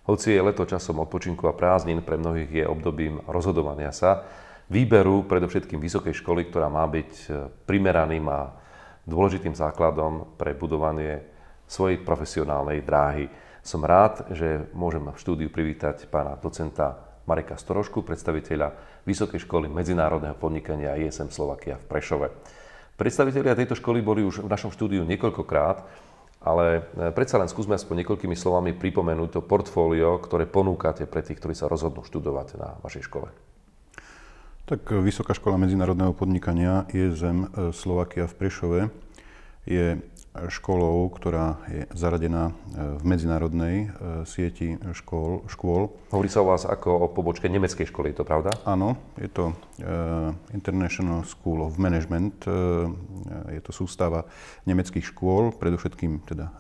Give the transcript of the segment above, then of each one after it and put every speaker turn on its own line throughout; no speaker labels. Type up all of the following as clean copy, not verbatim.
Hoci je leto časom odpočinku a prázdnin, pre mnohých je obdobím rozhodovania sa, výberu predovšetkým vysokej školy, ktorá má byť primeraným a dôležitým základom pre budovanie svojej profesionálnej dráhy. Som rád, že môžem v štúdiu privítať pána docenta Mareka Storožku, predstaviteľa Vysokej školy medzinárodného podnikania ISM Slovakia v Prešove. Predstavitelia tejto školy boli už v našom štúdiu niekoľkokrát, ale predsa len skúsme aspoň niekoľkými slovami pripomenúť to portfólio, ktoré ponúkate pre tých, ktorí sa rozhodnú študovať na vašej škole.
Tak Vysoká škola medzinárodného podnikania ISM Slovakia v Prešove je školou, ktorá je zaradená v medzinárodnej sieti škôl.
Hovorí sa o vás ako o pobočke nemeckej školy, je to pravda?
Áno, je to International School of Management, je to sústava nemeckých škôl, predovšetkým teda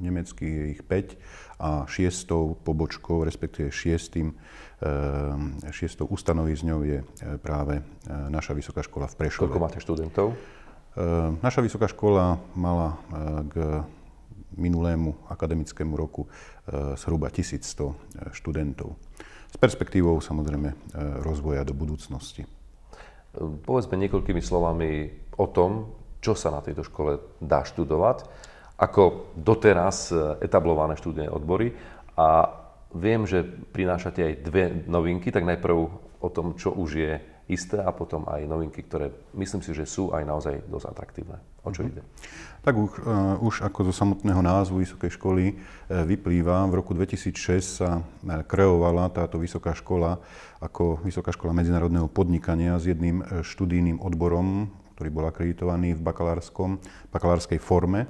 nemeckých je ich 5 a 6. pobočkou, respektíve 6. ustanovizňou je práve naša vysoká škola v Prešove.
Koľko máte študentov?
Naša vysoká škola mala k minulému akademickému roku zhruba 1100 študentov. S perspektívou samozrejme rozvoja do budúcnosti.
Povedzme niekoľkými slovami o tom, čo sa na tejto škole dá študovať, ako doteraz etablované študijné odbory, a viem, že prinášate aj dve novinky, tak najprv o tom, čo už je isté, a potom aj novinky, ktoré myslím si, že sú aj naozaj dosť atraktívne. O čo ide?
Tak už ako zo samotného názvu vysokej školy vyplýva, v roku 2006 sa kreovala táto vysoká škola ako Vysoká škola medzinárodného podnikania s jedným študijným odborom, ktorý bol akreditovaný v bakalárskej forme,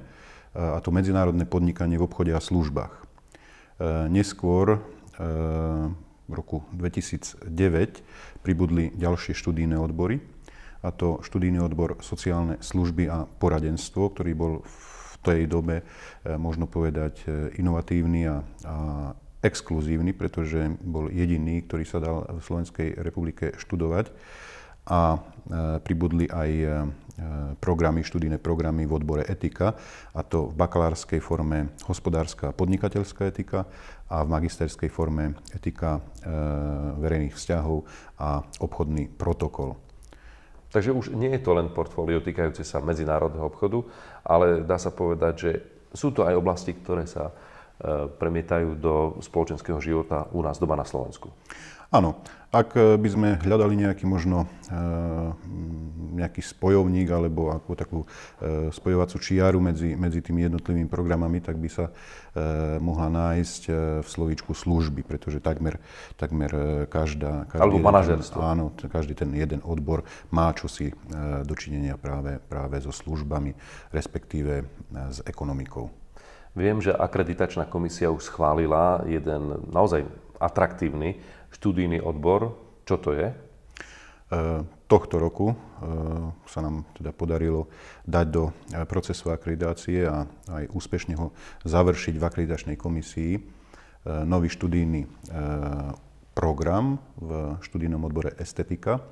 a to medzinárodné podnikanie v obchode a službách. Neskôr v roku 2009 pribudli ďalšie študijné odbory, a to študijný odbor sociálne služby a poradenstvo, ktorý bol v tej dobe, možno povedať, inovatívny a exkluzívny, pretože bol jediný, ktorý sa dal v Slovenskej republike študovať. A pribudli aj študijné programy v odbore etika, a to v bakalárskej forme hospodárska a podnikateľská etika a v magisterskej forme etika verejných vzťahov a obchodný protokol.
Takže už nie je to len portfólio týkajúce sa medzinárodného obchodu, ale dá sa povedať, že sú to aj oblasti, ktoré sa premietajú do spoločenského života u nás doma na Slovensku.
Áno, ak by sme hľadali nejaký spojovník alebo ako takú spojovacú čiaru medzi tými jednotlivými programami, tak by sa mohla nájsť v slovíčku služby, pretože takmer každá...
Alebo manažerstvo.
Áno, každý ten jeden odbor má čosi dočinenia práve so službami, respektíve s ekonomikou.
Viem, že akreditačná komisia už schválila jeden naozaj atraktívny študijný odbor. Čo to je?
Tohto roku sa nám teda podarilo dať do procesu akreditácie a aj úspešne ho završiť v akreditačnej komisii nový študijný program v študijnom odbore estetika,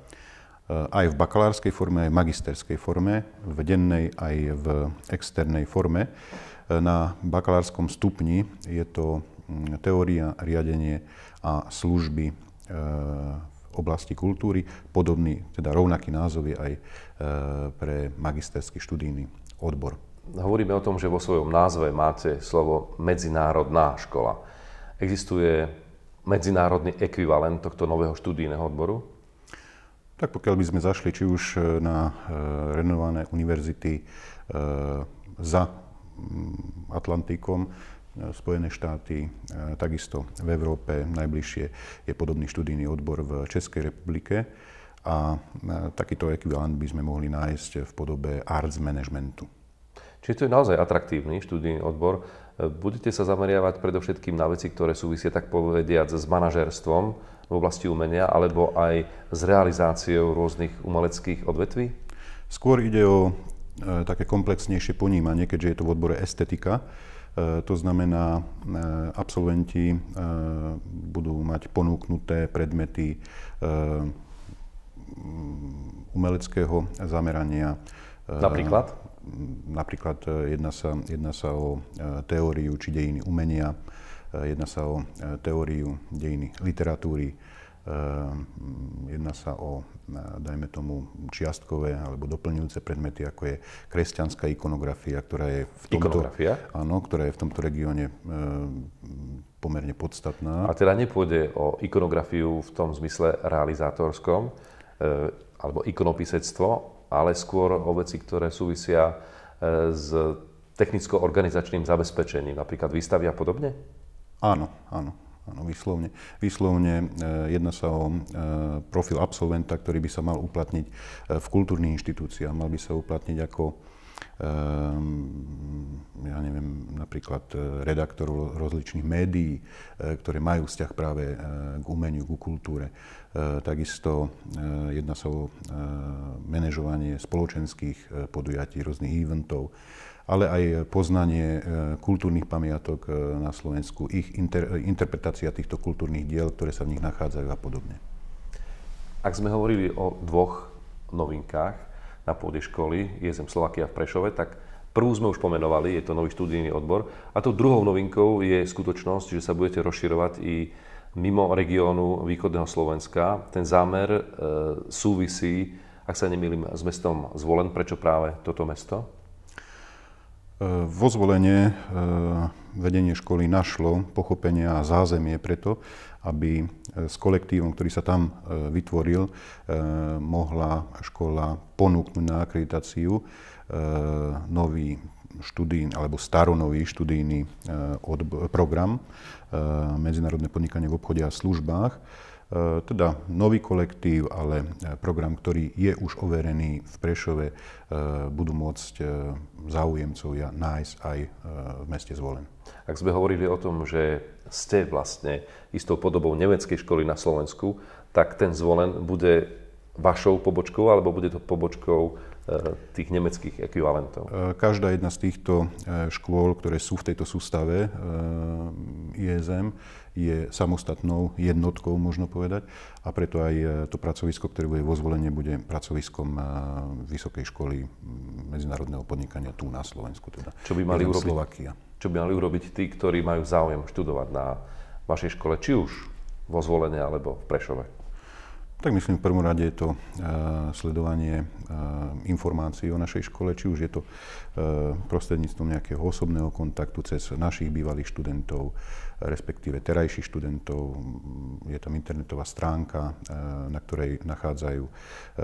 aj v bakalárskej forme, aj v magisterskej forme, v dennej aj v externej forme. Na bakalárskom stupni je to teória, riadenie a služby v oblasti kultúry. Podobný, teda rovnaký názov je aj pre magisterský študijný odbor.
Hovoríme o tom, že vo svojom názve máte slovo medzinárodná škola. Existuje medzinárodný ekvivalent tohto nového študijného odboru?
Tak pokiaľ by sme zašli či už na renomované univerzity za Atlantikom, Spojené štáty, takisto v Európe najbližšie je podobný študijný odbor v Českej republike, a takýto ekvivalent by sme mohli nájsť v podobe arts managementu.
Čiže to je naozaj atraktívny študijný odbor. Budete sa zameriavať predovšetkým na veci, ktoré súvisia, tak povediac, s manažérstvom v oblasti umenia, alebo aj s realizáciou rôznych umeleckých odvetví?
Skôr ide o také komplexnejšie ponímanie, keďže je to v odbore estetika. To znamená, absolventi budú mať ponúknuté predmety umeleckého zamerania.
Napríklad?
Napríklad jedná sa o teóriu či dejiny umenia, Jedná sa o teóriu dejiny literatúry, jedná sa o, dajme tomu, čiastkové alebo doplňujúce predmety, ako je kresťanská ikonografia, ktorá je v tomto, áno, ktorá je v tomto regióne pomerne podstatná.
A teda nepôjde o ikonografiu v tom zmysle realizátorskom alebo ikonopisectvo, ale skôr o veci, ktoré súvisia s technicko-organizačným zabezpečením, napríklad výstavy a podobne?
Áno, vyslovne. Jedná sa o profil absolventa, ktorý by sa mal uplatniť v kultúrnych inštitúciách. Mal by sa uplatniť ako, ja neviem, napríklad redaktor rozličných médií, ktoré majú vzťah práve k umeniu, ku kultúre. Takisto jedná sa o manažovanie spoločenských podujatí, rôznych eventov, ale aj poznanie kultúrnych pamiatok na Slovensku, ich interpretácia týchto kultúrnych diel, ktoré sa v nich nachádzajú a podobne.
Ak sme hovorili o dvoch novinkách na pôde školy ISM Slovakia v Prešove, tak prvú sme už pomenovali, je to nový študijný odbor. A tou druhou novinkou je skutočnosť, že sa budete rozširovať i mimo regiónu východného Slovenska. Ten zámer súvisí, ak sa nemýlim, s mestom Zvolen. Prečo práve toto mesto?
Vo Zvolene vedenie školy našlo pochopenie a zázemie preto, aby s kolektívom, ktorý sa tam vytvoril, mohla škola ponúknuť na akreditáciu nový študijný alebo staronový študijný program Medzinárodné podnikanie v obchode a službách. Teda nový kolektív, ale program, ktorý je už overený v Prešove, budú môcť záujemcovia nájsť aj v meste Zvolen.
Ak sme hovorili o tom, že ste vlastne istou podobou nemeckej školy na Slovensku, tak ten Zvolen bude vašou pobočkou, alebo bude to pobočkou tých nemeckých ekvivalentov?
Každá jedna z týchto škôl, ktoré sú v tejto sústave ISM, je samostatnou jednotkou, možno povedať, a preto aj to pracovisko, ktoré bude vo Zvolene, bude pracoviskom Vysokej školy medzinárodného podnikania tu na Slovensku, teda
čo by mali urobiť,
Slovakia.
Čo by mali urobiť tí, ktorí majú záujem študovať na vašej škole, či už vo Zvolene alebo v Prešove?
Tak myslím, v prvom rade je to sledovanie informácií o našej škole, či už je to prostredníctvom nejakého osobného kontaktu cez našich bývalých študentov, respektíve terajších študentov. Je tam internetová stránka, na ktorej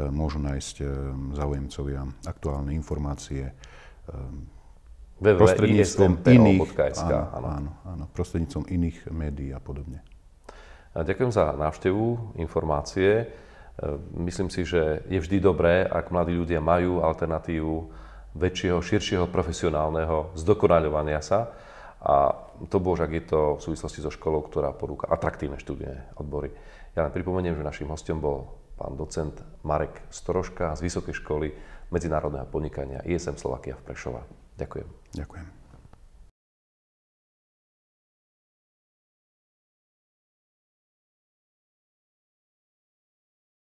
môžu nájsť záujemcovia aktuálne informácie. Prostredníctvom iných, prostredníctvom iných médií a podobne.
Ďakujem za návštevu, informácie. Myslím si, že je vždy dobré, ak mladí ľudia majú alternatívu väčšieho, širšieho profesionálneho zdokonaľovania sa. A to bož, ak je to v súvislosti so školou, ktorá ponúka atraktívne študijné odbory. Ja len pripomeniem, že naším hostom bol pán docent Marek Storožka z Vysokej školy medzinárodného podnikania ISM Slovakia v Prešove. Ďakujem.
Ďakujem.